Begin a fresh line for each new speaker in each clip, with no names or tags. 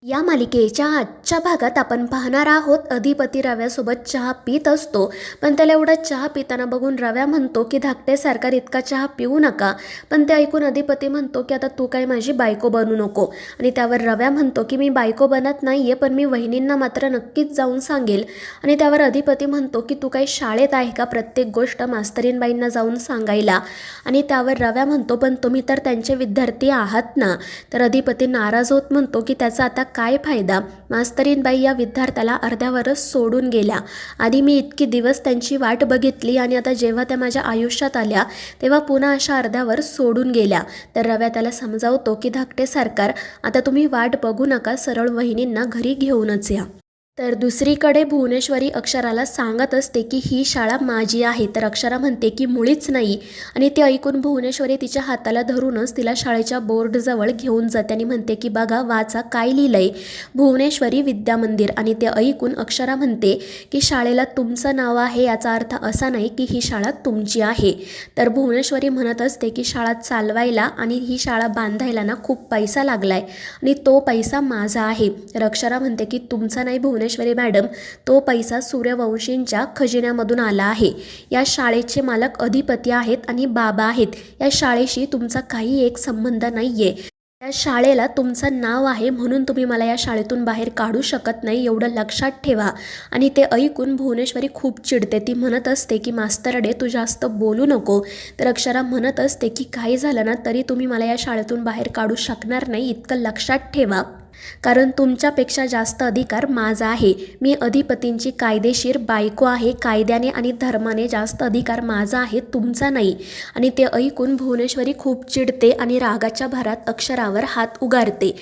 या मालिकेच्या आजच्या भागात आपण पाहणार आहोत अधिपती रव्यासोबत चहा पित असतो, पण त्याला एवढा चहा पिताना बघून रव्या म्हणतो की धाकटे सरकार इतका चहा पिऊ नका. पण ते ऐकून अधिपती म्हणतो की आता तू काय माझी बायको बनू नको. आणि त्यावर रव्या म्हणतो की मी बायको बनत नाहीये, पण मी वहिनींना मात्र नक्कीच जाऊन सांगेल. आणि त्यावर अधिपती म्हणतो की तू काही शाळेत आहे का प्रत्येक गोष्ट मास्तरीनबाईंना जाऊन सांगायला. आणि त्यावर रव्या म्हणतो पण तुम्ही तर त्यांचे विद्यार्थी आहात ना. तर अधिपती नाराज होत म्हणतो की त्याचा आता काय फायदा. मास्तरीनबाई या विद्यार्थ्याला अर्ध्यावरच सोडून गेल्या. आधी मी इतकी दिवस त्यांची वाट बघितली आणि आता जेव्हा त्या माझ्या आयुष्यात आल्या तेव्हा पुन्हा अशा अर्ध्यावर सोडून गेल्या. तर रव्या त्याला समजावतो की धाकटे सरकार, आता तुम्ही वाट बघू नका, सरळ वहिनींना घरी घेऊनच या. तर दुसरीकडे भुवनेश्वरी अक्षराला सांगत असते की ही शाळा माझी आहे. तर अक्षरा म्हणते की मुळीच नाही. आणि ते ऐकून भुवनेश्वरी तिच्या हाताला धरूनच तिला शाळेच्या बोर्डजवळ घेऊन जाते आणि म्हणते की बघा वाचा काय लिहिलंय, भुवनेश्वरी विद्या मंदिर. आणि ते ऐकून अक्षरा म्हणते की शाळेला तुमचं नाव आहे याचा अर्थ असा नाही की ही शाळा तुमची आहे. तर भुवनेश्वरी म्हणत असते की शाळा चालवायला आणि ही शाळा बांधायला ना खूप पैसा लागलाय आणि तो पैसा माझा आहे. तर अक्षरा म्हणते की तुमचा नाही भुवनेश्वरी मॅडम, तो पैसा सूर्यवंशींच्या खजिन्यामधून आला आहे. या शाळेचे मालक अधिपती आहेत आणि बाबा आहेत. या शाळेशी तुमचा काही एक संबंध नाहीये. या शाळेला तुमचं नाव आहे म्हणून तुम्ही मला या शाळेतून बाहेर काढू शकत नाही, एवढं लक्षात ठेवा. आणि ते ऐकून भुवनेश्वरी खूप चिडते. ती म्हणत असते की मास्तरडे तू जास्त बोलू नको. तर अक्षरा म्हणत असते की काही झालं ना तरी तुम्ही मला या शाळेतून बाहेर काढू शकणार नाही, इतकं लक्षात ठेवा. कारण तुमच्यापेक्षा जास्त अधिकार माझा आहे. मी अधिपतींची कायदेशीर बायको आहे. कायद्याने आणि धर्माने जास्त अधिकार माझा आहे, तुमचा नाही. आणि ते ऐकून भुवनेश्वरी खूप चिडते आणि रागाच्या भरात अक्षरावर हात उगारते.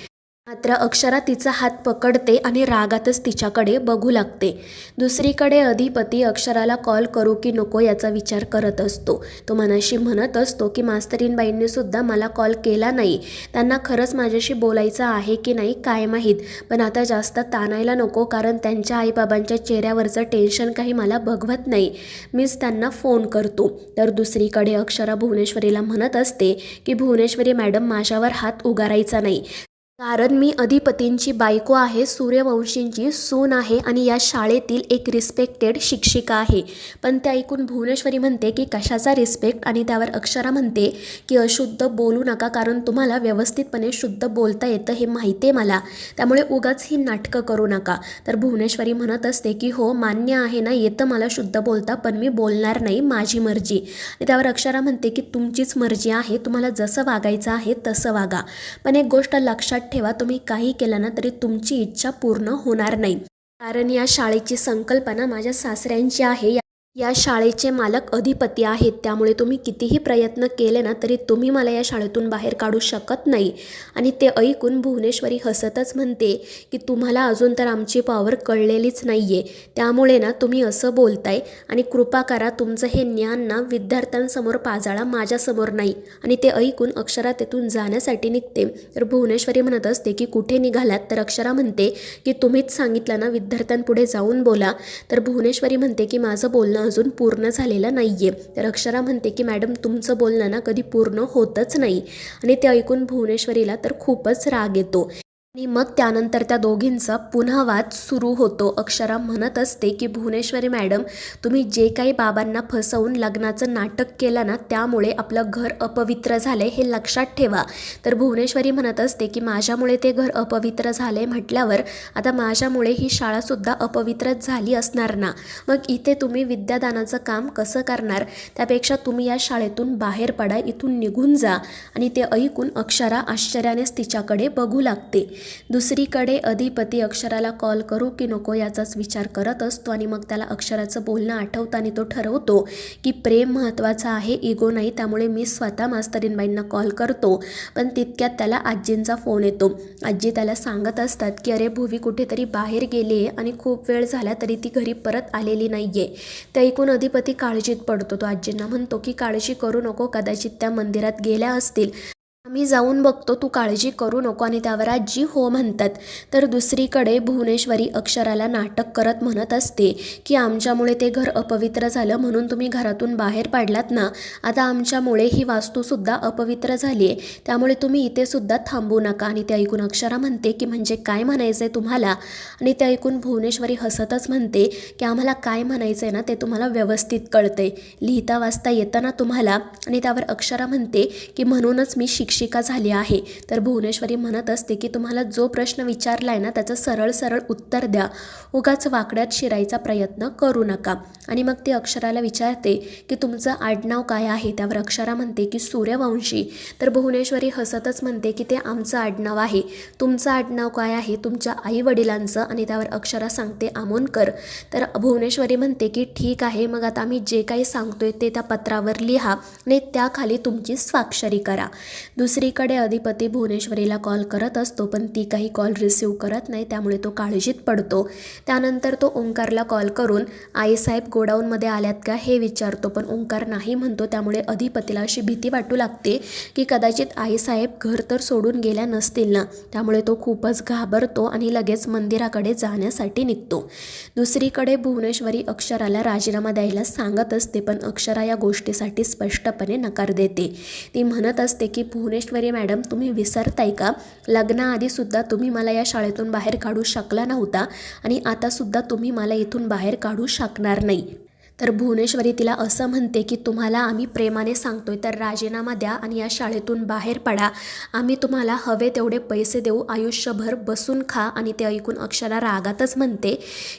मात्र अक्षरा तिचा हात पकडते आणि रागातच तिच्याकडे बघू लागते. दुसरीकडे अधिपती अक्षराला कॉल करू की नको याचा विचार करत असतो. तो मनाशी म्हणत असतो की मास्तरीनबाईंनी सुद्धा मला कॉल केला नाही. त्यांना खरंच माझ्याशी बोलायचं आहे की नाही काय माहीत. पण आता जास्त ताणायला नको, कारण त्यांच्या आईबाबांच्या चेहऱ्यावरचं टेन्शन काही मला बघवत नाही. मीच त्यांना फोन करतो. तर दुसरीकडे अक्षरा भुवनेश्वरीला म्हणत असते की भुवनेश्वरी मॅडम माझ्यावर हात उगारायचा नाही, कारण मी अधिपतींची बायको आहे, सूर्यवंशींची सून आहे आणि या शाळेतील एक रिस्पेक्टेड शिक्षिका आहे. पण ते ऐकून भुवनेश्वरी म्हणते की कशाचा रिस्पेक्ट. आणि त्यावर अक्षरा म्हणते की अशुद्ध बोलू नका, कारण तुम्हाला व्यवस्थितपणे शुद्ध बोलता येतं हे माहिती आहे मला, त्यामुळे उगाच ही नाटकं करू नका. तर भुवनेश्वरी म्हणत असते की हो मान्य आहे ना, येतं मला शुद्ध बोलता, पण मी बोलणार नाही, माझी मर्जी. आणि त्यावर अक्षरा म्हणते की तुमचीच मर्जी आहे, तुम्हाला जसं वागायचं आहे तसं वागा, पण एक गोष्ट लक्षात ठेवा, तुम्ही काही केलं ना तरी तुमची इच्छा पूर्ण होणार नाही. कारण या शाळेची संकल्पना माझ्या सासऱ्यांची आहे. या शाळेचे मालक अधिपती आहेत, त्यामुळे तुम्ही कितीही प्रयत्न केले ना तरी तुम्ही मला या शाळेतून बाहेर काढू शकत नाही. आणि ते ऐकून भुवनेश्वरी हसतच म्हणते की तुम्हाला अजून तर आमची पॉवर कळलेलीच नाही आहे, त्यामुळे ना तुम्ही असं बोलताय. आणि कृपा करा तुमचं हे ज्ञान ना विद्यार्थ्यांसमोर पाजाळा, माझ्यासमोर नाही. आणि ते ऐकून अक्षरा तेथून जाण्यासाठी निघते. तर भुवनेश्वरी म्हणत असते की कुठे निघालात. तर अक्षरा म्हणते की तुम्हीच सांगितलं ना विद्यार्थ्यांपुढे जाऊन बोला. तर भुवनेश्वरी म्हणते की माझं बोलणं अजून पूर्ण झालेलं नाहीये. तर अक्षरा म्हणते की मॅडम तुमचं बोलणं ना कधी पूर्ण होतच नाही. आणि ते ऐकून भुवनेश्वरीला तर खूपच राग येतो. आणि मग त्यानंतर त्या दोघींचा पुन्हा वाद सुरू होतो. अक्षरा म्हणत असते की भुवनेश्वरी मॅडम, तुम्ही जे काही बाबांना फसवून लग्नाचं नाटक केलं ना त्यामुळे आपलं घर अपवित्र झाले, हे लक्षात ठेवा. तर भुवनेश्वरी म्हणत असते की माझ्यामुळे ते घर अपवित्र झाले म्हटल्यावर आता माझ्यामुळे ही शाळासुद्धा अपवित्रच झाली असणार ना. मग इथे तुम्ही विद्यादानाचं काम कसं करणार. त्यापेक्षा तुम्ही या शाळेतून बाहेर पडा, इथून निघून जा. आणि ते ऐकून अक्षरा आश्चर्यानेच तिच्याकडे बघू लागते. दुसरीकडे अधिपती अक्षराला कॉल करू की नको याचाच विचार करत असतो. आणि मग त्याला अक्षराचं बोलणं आठवतं आणि तो ठरवतो की प्रेम महत्त्वाचं आहे, इगो नाही. त्यामुळे मी स्वतः मास्तरीनबाईंना कॉल करतो. पण तितक्यात त्याला आजींचा फोन येतो. आजी त्याला सांगत असतात की अरे भुवी कुठेतरी बाहेर गेली आहे आणि खूप वेळ झाला तरी ती घरी परत आलेली नाही आहे. ते ऐकून अधिपती काळजीत पडतो. तो आजींना म्हणतो की काळजी करू नको, कदाचित त्या मंदिरात गेल्या असतील. आम्ही जाऊन बघतो, तू काळजी करू नको. आणि त्यावर आजी हो म्हणतात. तर दुसरीकडे भुवनेश्वरी अक्षराला नाटक करत म्हणत असते की आमच्यामुळे ते घर अपवित्र झालं म्हणून तुम्ही घरातून बाहेर पाडलात ना, आता आमच्यामुळे ही वास्तूसुद्धा अपवित्र झाली आहे, त्यामुळे तुम्ही इथे सुद्धा थांबू नका. आणि ते ऐकून अक्षरा म्हणते की म्हणजे काय म्हणायचं आहे तुम्हाला. आणि ते ऐकून भुवनेश्वरी हसतच म्हणते की आम्हाला काय म्हणायचं आहे ना ते तुम्हाला व्यवस्थित कळतंय, लिहिता वाचता येतं ना तुम्हाला. आणि त्यावर अक्षरा म्हणते की म्हणूनच मी शिक्षिका झाली आहे. तर भुवनेश्वरी म्हणत असते की तुम्हाला जो प्रश्न विचारला आहे ना त्याचं सरळ सरळ उत्तर द्या, उगाच वाकड्यात शिरायचा प्रयत्न करू नका. आणि मग ती अक्षराला विचारते की तुमचं आडनाव काय आहे. त्यावर अक्षरा म्हणते की सूर्यवंशी. तर भुवनेश्वरी हसतच म्हणते की ते आमचं आडनाव आहे. तुमचं आडनाव काय आहे, तुमच्या आई वडिलांचं. आणि त्यावर अक्षरा सांगते आमोणकर. तर भुवनेश्वरी म्हणते की ठीक आहे, मग आता आम्ही जे काही सांगतोय ते त्या पत्रावर लिहा आणि त्याखाली तुमची स्वाक्षरी करा. दुसरीकडे अधिपती भुवनेश्वरीला कॉल करत असतो, पण ती काही कॉल रिसीव करत नाही, त्यामुळे तो काळजीत पडतो. त्यानंतर तो ओंकारला कॉल करून आईसाहेब गोडाऊनमध्ये आल्यात का हे विचारतो, पण ओंकार नाही म्हणतो. त्यामुळे अधिपतीला अशी भीती वाटू लागते की कदाचित आईसाहेब घर तर सोडून गेल्या नसतील ना. त्यामुळे तो खूपच घाबरतो आणि लगेच मंदिराकडे जाण्यासाठी निघतो. दुसरीकडे भुवनेश्वरी अक्षराला राजीनामा द्यायला सांगत असते, पण अक्षरा या गोष्टीसाठी स्पष्टपणे नकार देते. ती म्हणत असते की भुवनेश्वरी मॅडम, तुम्ही विसरताय का, लग्नाआधीसुद्धा तुम्ही मला या शाळेतून बाहेर काढू शकला नव्हता आणि आतासुद्धा तुम्ही मला इथून बाहेर काढू शकणार नाही. तर भुवनेश्वरी तिला असं म्हणते की तुम्हाला आम्ही प्रेमाने सांगतोय तर राजीनामा द्या आणि या शाळेतून बाहेर पडा. आम्ही तुम्हाला हवे तेवढे पैसे देऊ, आयुष्यभर बसून खा. आणि ते ऐकून अक्षरा रागातच म्हणते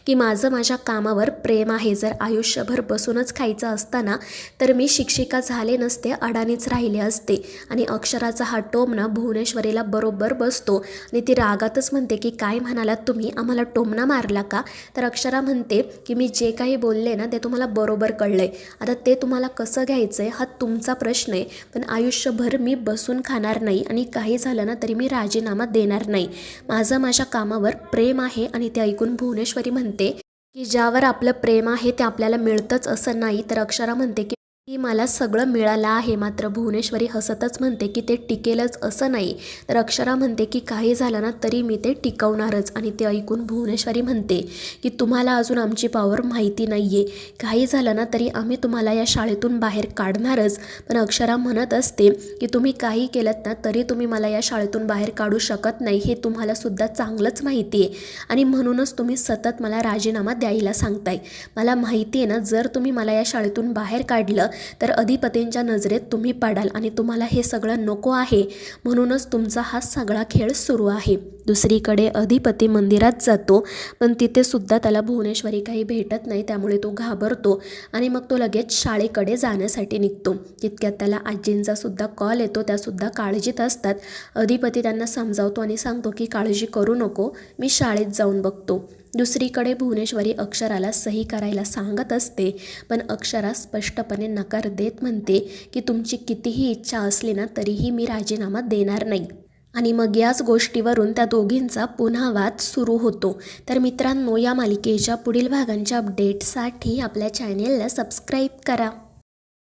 की माझं माझ्या कामावर प्रेम आहे. जर आयुष्यभर बसूनच खायचं असताना तर मी शिक्षिका झाले नसते, अडाणीच राहिले असते. आणि अक्षराचा हा टोमणा भुवनेश्वरीला बरोबर बसतो आणि ती रागातच म्हणते की काय म्हणालात तुम्ही, आम्हाला टोमणा मारला का. तर अक्षरा म्हणते की मी जे काही बोलले ना ते तुम्हाला बरोबर कळलंय, आता ते तुम्हाला कसं घ्यायचं आहे हा तुमचा प्रश्न आहे, पण आयुष्यभर मी बसून खाणार नाही आणि काही झालं ना तरी मी राजीनामा देणार नाही. माझं माझ्या कामावर प्रेम आहे. आणि ते ऐकून भुवनेश्वरी म्हणते की ज्यावर आपलं प्रेम आहे ते आपल्याला मिळतंच असं नाही. तर अक्षरा म्हणते की मला सगळं मिळालं आहे. मात्र भुवनेश्वरी हसतच म्हणते की ते टिकेलच असं नाही. तर अक्षरा म्हणते की काही झालं ना तरी मी ते टिकवणारच. आणि ते ऐकून भुवनेश्वरी म्हणते की तुम्हाला अजून आमची पॉवर माहिती नाही आहे, काही झालं ना तरी आम्ही तुम्हाला या शाळेतून बाहेर काढणारच. पण अक्षरा म्हणत असते की तुम्ही काही केलं ना तरी तुम्ही मला या शाळेतून बाहेर काढू शकत नाही, हे तुम्हाला सुद्धा चांगलंच माहिती आहे. आणि म्हणूनच तुम्ही सतत मला राजीनामा द्यायला सांगताय. मला माहिती आहे ना, जर तुम्ही मला या शाळेतून बाहेर काढलं तर अधिपतींच्या नजरेत तुम्ही पडाल आणि तुम्हाला हे सगळं नको आहे, म्हणूनच तुमचा हा सगळा खेळ सुरू आहे. दुसरीकडे अधिपती मंदिरात जातो, पण तिथे सुद्धा त्याला भुवनेश्वरी काही भेटत नाही. त्यामुळे तो घाबरतो आणि मग तो लगेच शाळेकडे जाण्यासाठी निघतो. तितक्यात त्याला आजींचा सुद्धा कॉल येतो, त्यासुद्धा काळजीत असतात. अधिपती त्यांना समजावतो आणि सांगतो की काळजी करू नको, मी शाळेत जाऊन बघतो. दुसरीकडे भुवनेश्वरी अक्षराला सही करायला सांगत असते, पण अक्षरा स्पष्टपणे नकार देत म्हणते की तुमची कितीही इच्छा असली ना तरीही मी राजीनामा देणार नाही. आणि मग याच गोष्टीवरून त्या दोघींचा पुन्हा वाद सुरू होतो. तर मित्रांनो, या मालिकेच्या पुढील भागांच्या अपडेटसाठी आपल्या चॅनेलला सबस्क्राईब करा.